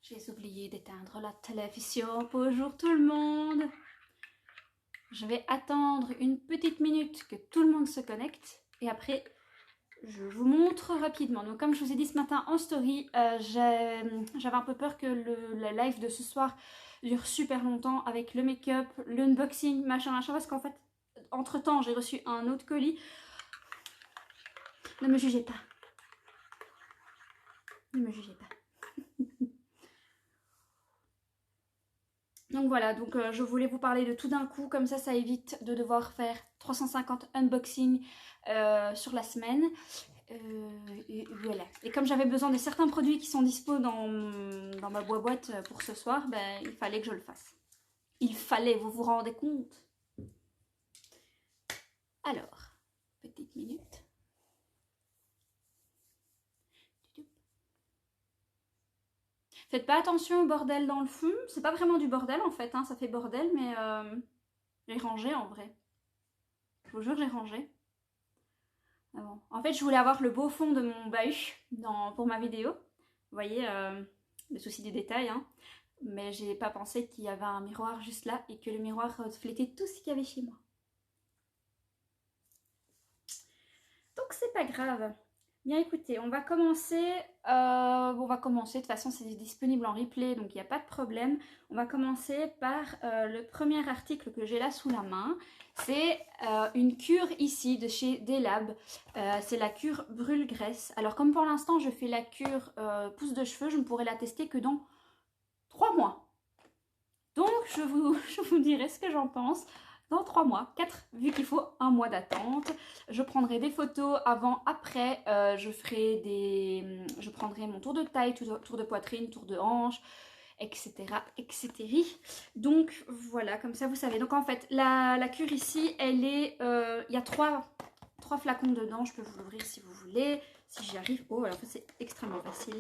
J'ai oublié d'éteindre la télévision. Bonjour tout le monde. Je vais attendre une petite minute que tout le monde se connecte et après je vous montre rapidement. Donc comme je vous ai dit ce matin en story, j'avais un peu peur que le live de ce soir dure super longtemps avec le make-up, l'unboxing, machin, parce qu'en fait, entre temps, j'ai reçu un autre colis. Ne me jugez pas. Ne me jugez pas. Donc voilà, donc je voulais vous parler de tout d'un coup, comme ça évite de devoir faire 350 unboxings sur la semaine. Et voilà. Et comme j'avais besoin de certains produits qui sont dispo dans ma boîte pour ce soir, ben, il fallait que je le fasse. Il fallait, vous vous rendez compte? Alors, petite minute. Faites pas attention au bordel dans le fond. C'est pas vraiment du bordel en fait, hein. Ça fait bordel, mais j'ai rangé en vrai. Je vous jure, j'ai rangé. Ah bon. En fait, je voulais avoir le beau fond de mon bahut pour ma vidéo. Vous voyez, le souci des détails, hein. Mais j'ai pas pensé qu'il y avait un miroir juste là et que le miroir reflétait tout ce qu'il y avait chez moi. Donc c'est pas grave. Bien écoutez, on va commencer. De toute façon c'est disponible en replay donc il n'y a pas de problème. On va commencer par le premier article que j'ai là sous la main. C'est une cure ici de chez Delab. C'est la cure brûle-graisse. Alors comme pour l'instant je fais la cure pousse de cheveux, je ne pourrai la tester que dans 3 mois. Donc je vous dirai ce que j'en pense dans 3 mois, 4, vu qu'il faut un mois d'attente. Je prendrai des photos avant, après, je prendrai mon tour de taille, tour de poitrine, tour de hanche, etc. etc. Donc voilà, comme ça vous savez. Donc en fait, la cure ici, elle est, il y a 3 flacons dedans, je peux vous l'ouvrir si vous voulez, si j'y arrive. Oh, alors c'est extrêmement facile.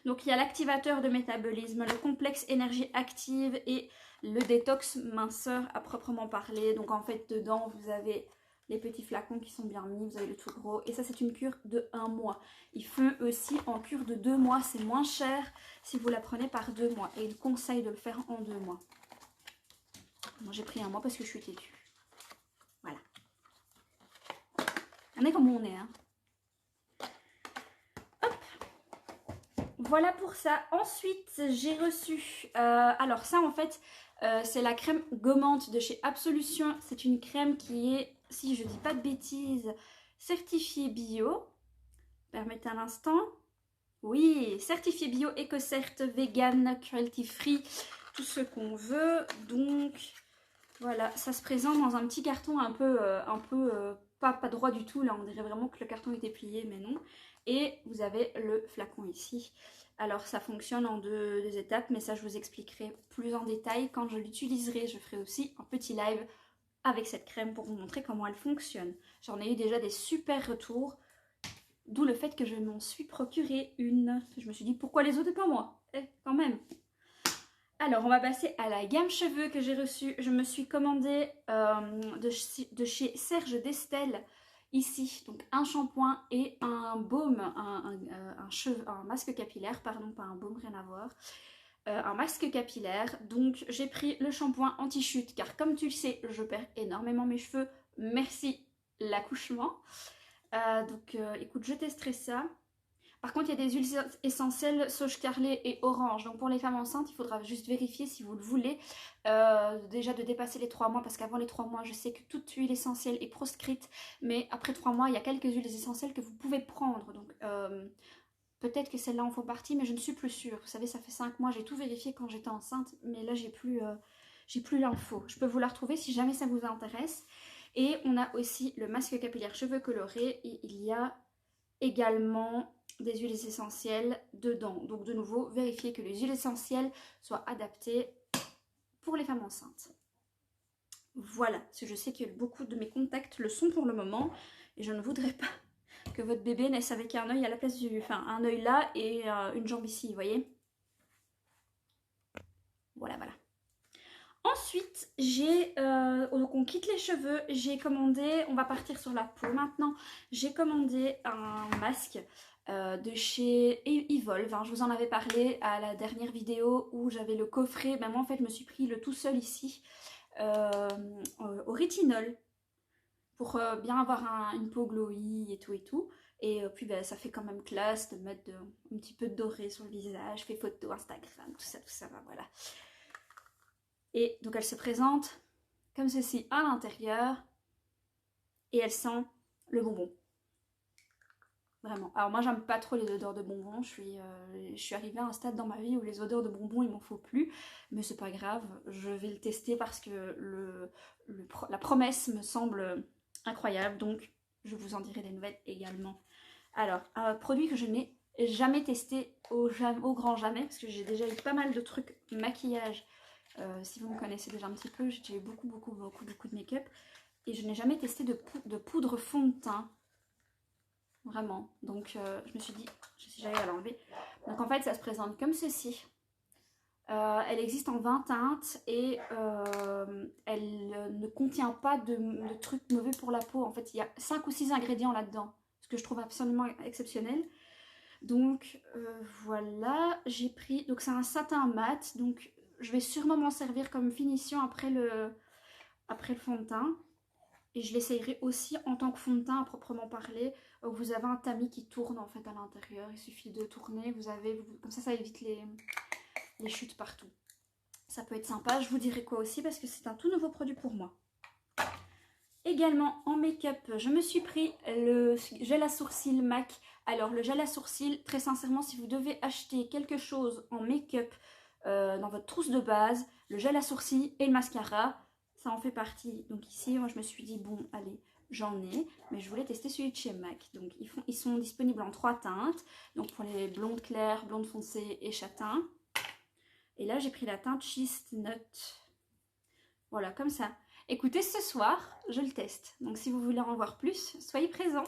Donc il y a l'activateur de métabolisme, le complexe énergie active et le détox minceur à proprement parler. Donc en fait dedans vous avez les petits flacons qui sont bien mis, vous avez le tout gros. Et ça c'est une cure de 1 mois. Il fait aussi en cure de 2 mois, c'est moins cher si vous la prenez par 2 mois. Et il conseille de le faire en 2 mois. Moi j'ai pris 1 mois parce que je suis têtue. Voilà. On est comme on est, hein. Voilà pour ça. Ensuite, j'ai reçu... alors ça, en fait, c'est la crème gommante de chez Absolution. C'est une crème qui est, si je dis pas de bêtises, certifiée bio. Permettez un instant. Oui, certifiée bio, éco-cert, vegan, cruelty free, tout ce qu'on veut. Donc, voilà, ça se présente dans un petit carton un peu pas droit du tout. Là, on dirait vraiment que le carton était plié, mais non. Et vous avez le flacon ici. Alors ça fonctionne en deux étapes, mais ça je vous expliquerai plus en détail quand je l'utiliserai. Je ferai aussi un petit live avec cette crème pour vous montrer comment elle fonctionne. J'en ai eu déjà des super retours, d'où le fait que je m'en suis procuré une. Je me suis dit pourquoi les autres et pas moi, quand même. Alors on va passer à la gamme cheveux que j'ai reçue. Je me suis commandé de chez Serge Destel ici, donc un shampoing et un baume, un masque capillaire, pardon, pas un baume, rien à voir. Un masque capillaire, donc j'ai pris le shampoing anti-chute car comme tu le sais, je perds énormément mes cheveux, merci l'accouchement. Donc écoute, je testerai ça. Par contre, il y a des huiles essentielles sauge carrelée et orange. Donc pour les femmes enceintes, il faudra juste vérifier si vous le voulez. Déjà de dépasser les 3 mois, parce qu'avant les 3 mois, je sais que toute huile essentielle est proscrite. Mais après 3 mois, il y a quelques huiles essentielles que vous pouvez prendre. Donc peut-être que celles-là en font partie, mais je ne suis plus sûre. Vous savez, ça fait 5 mois, j'ai tout vérifié quand j'étais enceinte. Mais là, j'ai plus l'info. Je peux vous la retrouver si jamais ça vous intéresse. Et on a aussi le masque capillaire cheveux colorés. Et il y a également des huiles essentielles dedans. Donc de nouveau, vérifiez que les huiles essentielles soient adaptées pour les femmes enceintes. Voilà, parce que je sais que beaucoup de mes contacts le sont pour le moment et je ne voudrais pas que votre bébé naisse avec un œil à la place du... Enfin, un œil là et une jambe ici, vous voyez. Voilà, voilà. Ensuite, donc on quitte les cheveux, j'ai commandé, on va partir sur la peau maintenant, j'ai commandé un masque de chez Evolve, hein. Je vous en avais parlé à la dernière vidéo où j'avais le coffret, ben moi en fait je me suis pris le tout seul ici, au rétinol, pour bien avoir une peau glowy et tout et tout. Et puis ben, ça fait quand même classe de mettre un petit peu de doré sur le visage, fait photo Instagram, tout ça, ben, voilà. Et donc elle se présente comme ceci à l'intérieur et elle sent le bonbon. Vraiment. Alors moi j'aime pas trop les odeurs de bonbons, je suis arrivée à un stade dans ma vie où les odeurs de bonbons il m'en faut plus, mais c'est pas grave, je vais le tester parce que la promesse me semble incroyable, donc je vous en dirai des nouvelles également. Alors, un produit que je n'ai jamais testé au grand jamais, parce que j'ai déjà eu pas mal de trucs maquillage. Si vous me connaissez déjà un petit peu, j'ai eu beaucoup de make-up. Et je n'ai jamais testé de poudre fond de teint. Vraiment. Donc je me suis dit, si j'arrive à l'enlever. Donc en fait, ça se présente comme ceci. Elle existe en 20 teintes et elle ne contient pas de trucs mauvais pour la peau. En fait, il y a 5 ou 6 ingrédients là-dedans. Ce que je trouve absolument exceptionnel. Donc voilà, j'ai pris, donc c'est un satin mat, donc je vais sûrement m'en servir comme finition après le fond de teint. Et je l'essayerai aussi en tant que fond de teint à proprement parler. Vous avez un tamis qui tourne en fait à l'intérieur, il suffit de tourner, comme ça évite les chutes partout. Ça peut être sympa, je vous dirai quoi aussi parce que c'est un tout nouveau produit pour moi. Également en make-up, je me suis pris le gel à sourcils MAC. Alors le gel à sourcils, très sincèrement, si vous devez acheter quelque chose en make-up dans votre trousse de base, le gel à sourcils et le mascara, ça en fait partie. Donc ici, moi je me suis dit, bon, allez, j'en ai, mais je voulais tester celui de chez MAC. Donc ils sont disponibles en 3 teintes, donc pour les blondes claires, blondes foncées et châtain. Et là, j'ai pris la teinte Chestnut. Voilà, comme ça. Écoutez, ce soir, je le teste. Donc si vous voulez en voir plus, soyez présents.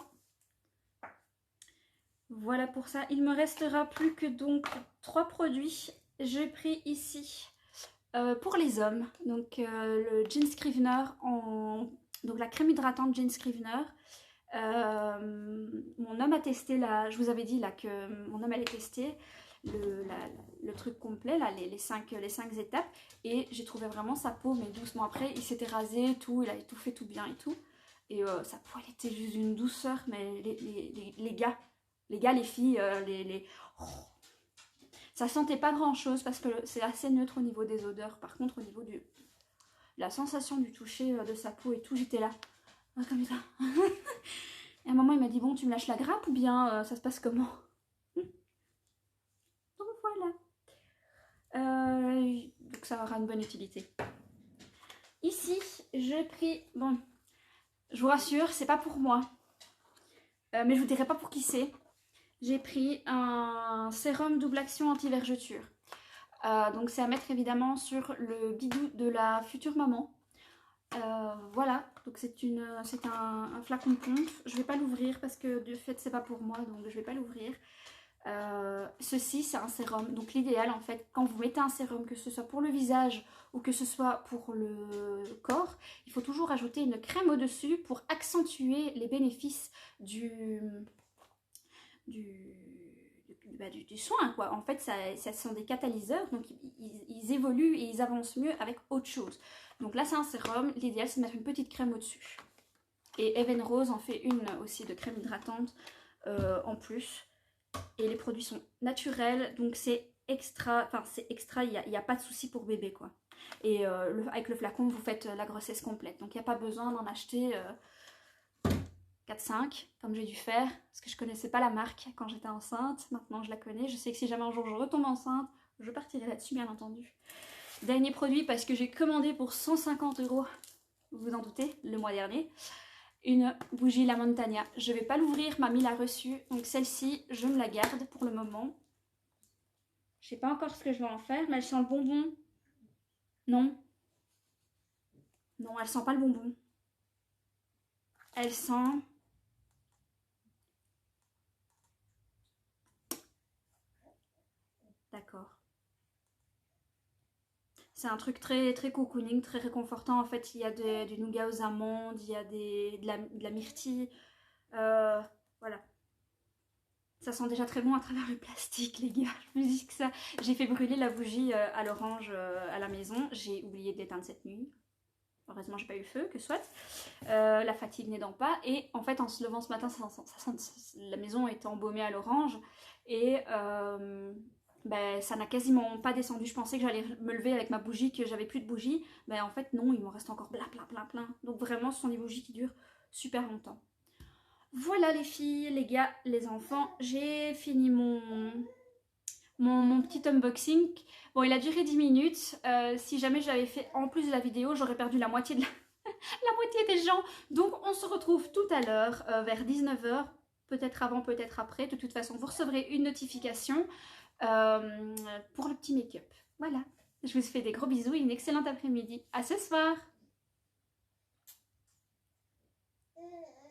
Voilà pour ça. Il me restera plus que donc 3 produits. J'ai pris ici pour les hommes. Donc le Jean Scrivener donc la crème hydratante Jean Scrivener. Mon homme a testé je vous avais dit là que mon homme allait tester le truc complet, là, les 5 étapes, et j'ai trouvé vraiment sa peau, mais doucement après, il s'était rasé, tout, il avait tout fait tout bien et tout, et sa peau, elle était juste d'une douceur, mais les gars, les filles, oh, ça sentait pas grand chose, parce que c'est assez neutre au niveau des odeurs, par contre, au niveau la sensation du toucher de sa peau et tout, j'étais là, comme ça. Et à un moment, il m'a dit, bon, tu me lâches la grappe, ou bien ça se passe comment? Voilà. Donc ça aura une bonne utilité. Ici, j'ai pris... Bon, je vous rassure, c'est pas pour moi. Mais je vous dirai pas pour qui c'est. J'ai pris un sérum double action anti-vergeture. Donc c'est à mettre évidemment sur le bidou de la future maman. Voilà, donc c'est un flacon de pompe. Je vais pas l'ouvrir parce que de fait c'est pas pour moi, donc je vais pas l'ouvrir. Ceci c'est un sérum, donc l'idéal en fait quand vous mettez un sérum, que ce soit pour le visage ou que ce soit pour le corps, il faut toujours ajouter une crème au dessus pour accentuer les bénéfices du soin quoi. En fait ça sont des catalyseurs, donc ils évoluent et ils avancent mieux avec autre chose. Donc là c'est un sérum, l'idéal c'est de mettre une petite crème au dessus, et Even Rose en fait une aussi de crème hydratante en plus. Et les produits sont naturels, donc c'est extra, il n'y a pas de souci pour bébé quoi. Et avec le flacon, vous faites la grossesse complète, donc il n'y a pas besoin d'en acheter 4-5 comme j'ai dû faire, parce que je connaissais pas la marque quand j'étais enceinte. Maintenant je la connais, je sais que si jamais un jour je retombe enceinte, je partirai là-dessus bien entendu. Dernier produit, parce que j'ai commandé pour 150 €, vous vous en doutez, le mois dernier. Une bougie La Montagna. Je vais pas l'ouvrir, mamie l'a reçue. Donc celle-ci, je me la garde pour le moment. Je sais pas encore ce que je vais en faire, mais elle sent le bonbon. Non. Non, elle sent pas le bonbon. Elle sent... D'accord. C'est un truc très, très cocooning, très réconfortant. En fait, il y a du nougat aux amandes, il y a de la myrtille. Voilà. Ça sent déjà très bon à travers le plastique, les gars. Je me dis que ça... J'ai fait brûler la bougie à l'orange à la maison. J'ai oublié de l'éteindre cette nuit. Heureusement, j'ai pas eu feu, que soit. La fatigue n'aidant pas. Et en fait, en se levant ce matin, la maison était embaumée à l'orange. Et ben, ça n'a quasiment pas descendu. Je pensais que j'allais me lever avec ma bougie, que j'avais plus de bougies. Ben, en fait, non, il m'en reste encore plein. Donc vraiment, ce sont des bougies qui durent super longtemps. Voilà les filles, les gars, les enfants, j'ai fini mon petit unboxing. Bon, il a duré 10 minutes. Si jamais j'avais fait en plus de la vidéo, j'aurais perdu la moitié la moitié des gens. Donc on se retrouve tout à l'heure vers 19 h, peut-être avant, peut-être après. De toute façon, vous recevrez une notification pour le petit make-up. Voilà, je vous fais des gros bisous et une excellente après-midi. À ce soir.